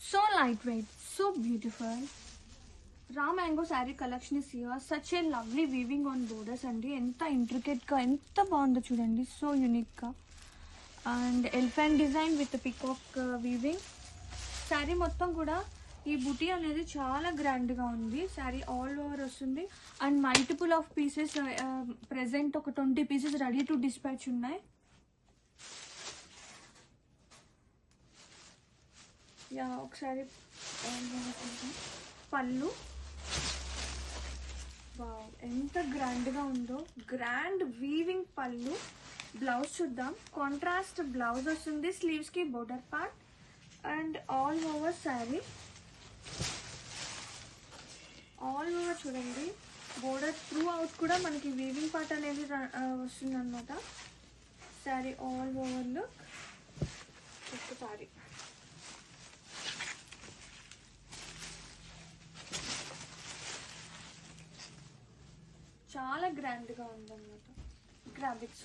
So light weight, so beautiful. Raw mango sari collection is here. Such a lovely weaving on borders అండి. ఎంత ఇంట్రికేట్గా, ఎంత బాగుందో చూడండి. So యూనిక్గా. And elephant design with peacock weaving. Sari మొత్తం కూడా ఈ బుటీ అనేది చాలా గ్రాండ్గా ఉంది. శారీ ఆల్ ఓవర్ వస్తుంది. And multiple of pieces present ఒక 20 పీసెస్ రెడీ టు డిస్పాచ్ ఉన్నాయి. యా ఒకసారి పళ్ళు, వావ్ ఎంత గ్రాండ్గా ఉందో. గ్రాండ్ వీవింగ్ పళ్ళు. బ్లౌజ్ చూద్దాం. కాంట్రాస్ట్ బ్లౌజ్ వస్తుంది. స్లీవ్స్కి border part and all over sari. All over చూడండి. బోర్డర్ త్రూ అవుట్ కూడా మనకి వీవింగ్ పార్ట్ అనేది వస్తుంది అనమాట. Sari all over look. ఒక్కసారి చాలా గ్రాండ్గా ఉందన్నమాట. గ్రాబిక్స్